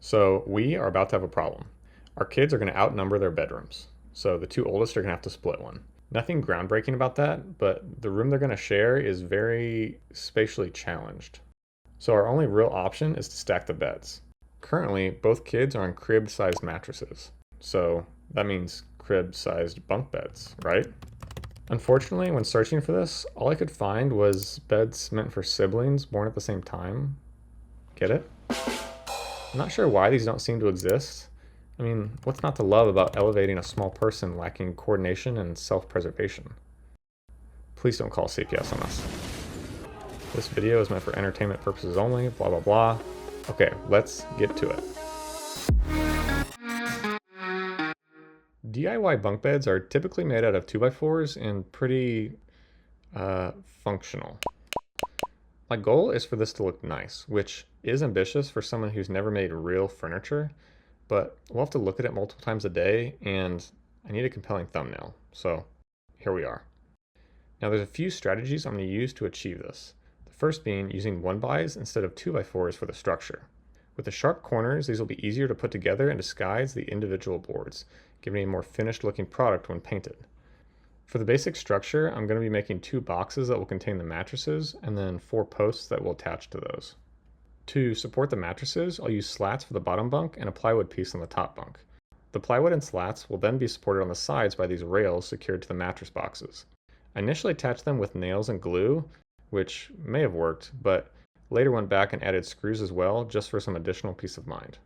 So we are about to have a problem. Our kids are going to outnumber their bedrooms. So the two oldest are going to have to split one. Nothing groundbreaking about that, but the room they're going to share is very spatially challenged. So our only real option is to stack the beds. Currently, both kids are on crib-sized mattresses. So that means crib-sized bunk beds, right? Unfortunately, when searching for this, all I could find was beds meant for siblings born at the same time. Get it? I'm not sure why these don't seem to exist. I mean, what's not to love about elevating a small person lacking coordination and self-preservation? Please don't call CPS on us. This video is meant for entertainment purposes only, blah blah blah. Okay, let's get to it. DIY bunk beds are typically made out of 2x4s and pretty functional. My goal is for this to look nice, which is ambitious for someone who's never made real furniture, but we'll have to look at it multiple times a day, and I need a compelling thumbnail, so here we are. Now there's a few strategies I'm going to use to achieve this. The first being using 1x instead of 2x4s for the structure. With the sharp corners, these will be easier to put together and disguise the individual boards, giving a more finished looking product when painted. For the basic structure, I'm going to be making 2 boxes that will contain the mattresses and then 4 posts that will attach to those. To support the mattresses, I'll use slats for the bottom bunk and a plywood piece on the top bunk. The plywood and slats will then be supported on the sides by these rails secured to the mattress boxes. I initially attached them with nails and glue, which may have worked, but later went back and added screws as well, just for some additional peace of mind.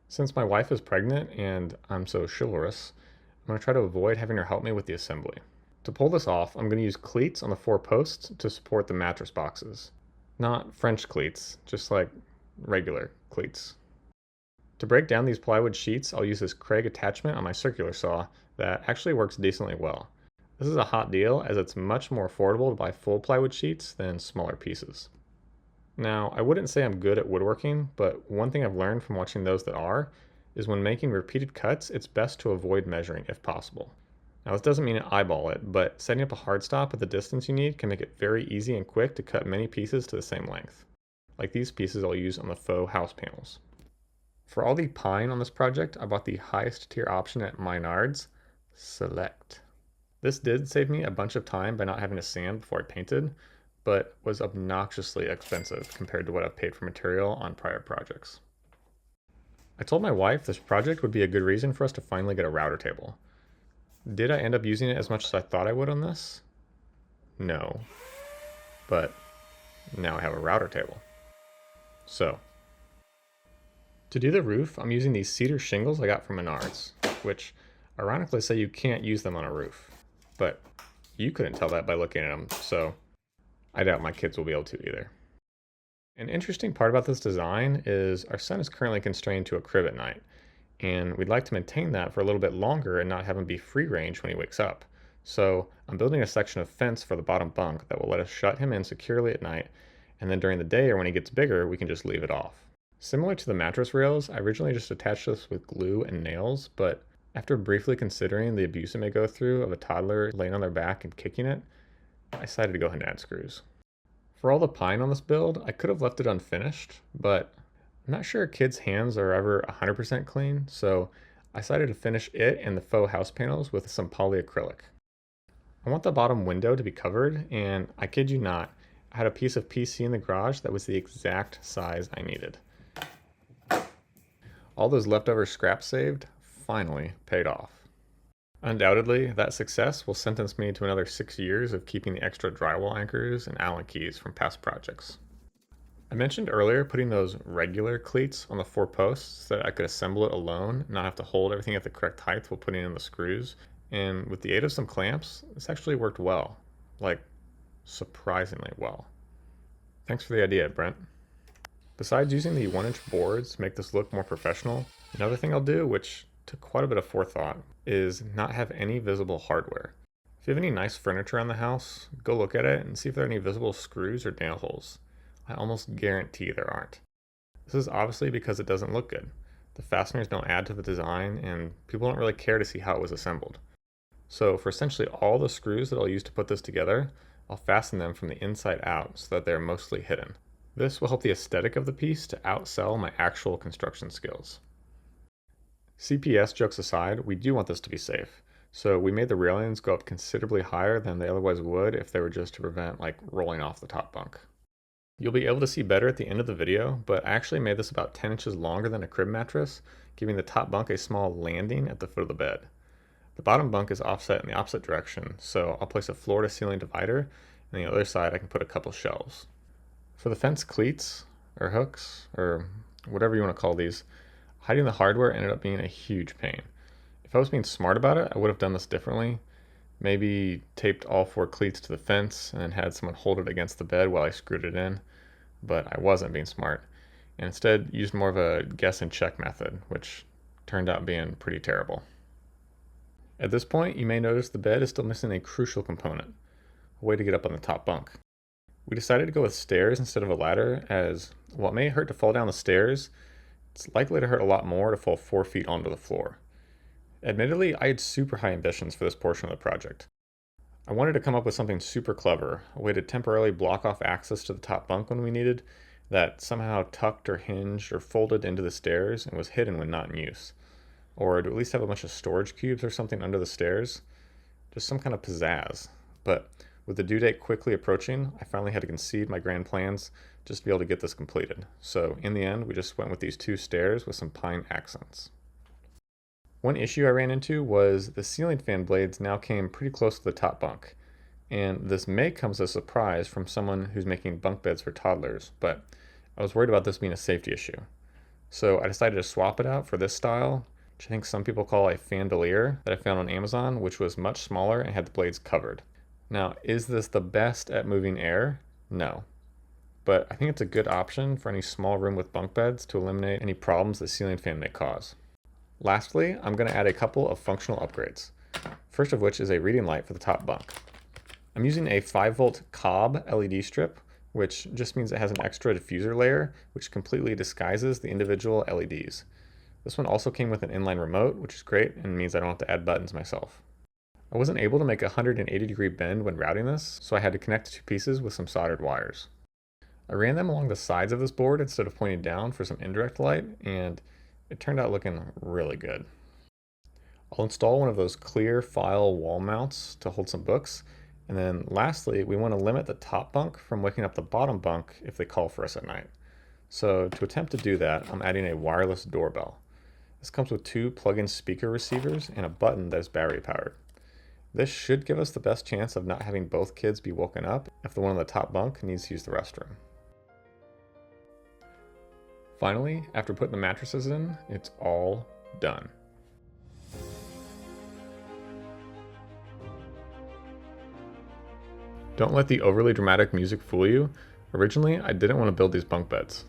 Since my wife is pregnant and I'm so chivalrous, I'm going to try to avoid having her help me with the assembly. To pull this off, I'm going to use cleats on the 4 posts to support the mattress boxes. Not French cleats, just like regular cleats. To break down these plywood sheets, I'll use this Craig attachment on my circular saw that actually works decently well. This is a hot deal as it's much more affordable to buy full plywood sheets than smaller pieces. Now, I wouldn't say I'm good at woodworking, but one thing I've learned from watching those that are is when making repeated cuts, it's best to avoid measuring if possible. Now this doesn't mean eyeball it, but setting up a hard stop at the distance you need can make it very easy and quick to cut many pieces to the same length. Like these pieces I'll use on the faux house panels. For all the pine on this project, I bought the highest tier option at Menards, Select. This did save me a bunch of time by not having to sand before I painted, but was obnoxiously expensive compared to what I've paid for material on prior projects. I told my wife this project would be a good reason for us to finally get a router table. Did I end up using it as much as I thought I would on this? No. But now I have a router table. So, to do the roof, I'm using these cedar shingles I got from Menards, which ironically say you can't use them on a roof. But you couldn't tell that by looking at them, so I doubt my kids will be able to either. An interesting part about this design is our son is currently constrained to a crib at night, and we'd like to maintain that for a little bit longer and not have him be free range when he wakes up. So I'm building a section of fence for the bottom bunk that will let us shut him in securely at night, and then during the day or when he gets bigger, we can just leave it off. Similar to the mattress rails, I originally just attached this with glue and nails, but after briefly considering the abuse it may go through of a toddler laying on their back and kicking it, I decided to go ahead and add screws. For all the pine on this build, I could have left it unfinished, but I'm not sure a kid's hands are ever 100% clean, so I decided to finish it and the faux house panels with some polyacrylic. I want the bottom window to be covered, and I kid you not, I had a piece of PC in the garage that was the exact size I needed. All those leftover scraps saved finally paid off. Undoubtedly, that success will sentence me to another 6 years of keeping the extra drywall anchors and Allen keys from past projects. I mentioned earlier putting those regular cleats on the 4 posts so that I could assemble it alone and not have to hold everything at the correct height while putting in the screws, and with the aid of some clamps, this actually worked well. Like, surprisingly well. Thanks for the idea, Brent. Besides using the 1-inch boards to make this look more professional, another thing I'll do, which took quite a bit of forethought, is not have any visible hardware. If you have any nice furniture on the house, go look at it and see if there are any visible screws or nail holes. I almost guarantee there aren't. This is obviously because it doesn't look good. The fasteners don't add to the design, and people don't really care to see how it was assembled. So for essentially all the screws that I'll use to put this together, I'll fasten them from the inside out so that they're mostly hidden. This will help the aesthetic of the piece to outsell my actual construction skills. CPS jokes aside, we do want this to be safe. So we made the railings go up considerably higher than they otherwise would if they were just to prevent like rolling off the top bunk. You'll be able to see better at the end of the video, but I actually made this about 10 inches longer than a crib mattress, giving the top bunk a small landing at the foot of the bed. The bottom bunk is offset in the opposite direction, so I'll place a floor to ceiling divider, and on the other side I can put a couple shelves. For the fence cleats, or hooks, or whatever you want to call these, hiding the hardware ended up being a huge pain. If I was being smart about it, I would have done this differently. Maybe taped all 4 cleats to the fence and then had someone hold it against the bed while I screwed it in, but I wasn't being smart, and instead used more of a guess and check method, which turned out being pretty terrible. At this point, you may notice the bed is still missing a crucial component, a way to get up on the top bunk. We decided to go with stairs instead of a ladder, as while it may hurt to fall down the stairs, it's likely to hurt a lot more to fall 4 feet onto the floor. Admittedly, I had super high ambitions for this portion of the project. I wanted to come up with something super clever, a way to temporarily block off access to the top bunk when we needed, that somehow tucked or hinged or folded into the stairs and was hidden when not in use. Or to at least have a bunch of storage cubes or something under the stairs. Just some kind of pizzazz. But with the due date quickly approaching, I finally had to concede my grand plans just to be able to get this completed. So in the end, we just went with these 2 stairs with some pine accents. One issue I ran into was the ceiling fan blades now came pretty close to the top bunk, and this may come as a surprise from someone who's making bunk beds for toddlers, but I was worried about this being a safety issue. So I decided to swap it out for this style, which I think some people call a fandelier, that I found on Amazon, which was much smaller and had the blades covered. Now, is this the best at moving air? No. But I think it's a good option for any small room with bunk beds to eliminate any problems the ceiling fan may cause. Lastly, I'm going to add a couple of functional upgrades. First of which is a reading light for the top bunk. I'm using a 5-volt cob LED strip, which just means it has an extra diffuser layer, which completely disguises the individual LEDs. This one also came with an inline remote, which is great and means I don't have to add buttons myself. I wasn't able to make a 180-degree bend when routing this, so I had to connect the 2 pieces with some soldered wires. I ran them along the sides of this board instead of pointing down for some indirect light, and it turned out looking really good. I'll install one of those clear file wall mounts to hold some books, and then lastly, we want to limit the top bunk from waking up the bottom bunk if they call for us at night. So to attempt to do that, I'm adding a wireless doorbell. This comes with 2 plug-in speaker receivers and a button that is battery powered. This should give us the best chance of not having both kids be woken up if the one on the top bunk needs to use the restroom. Finally, after putting the mattresses in, it's all done. Don't let the overly dramatic music fool you. Originally, I didn't want to build these bunk beds.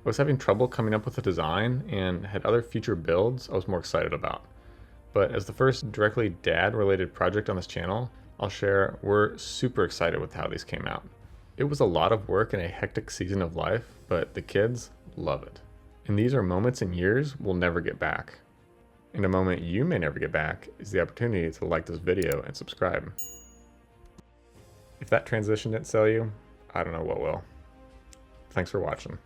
I was having trouble coming up with a design and had other future builds I was more excited about. But as the first directly dad-related project on this channel, I'll share we're super excited with how these came out. It was a lot of work in a hectic season of life, but the kids love it. And these are moments and years we'll never get back. And a moment you may never get back is the opportunity to like this video and subscribe. If that transition didn't sell you, I don't know what will. Thanks for watching.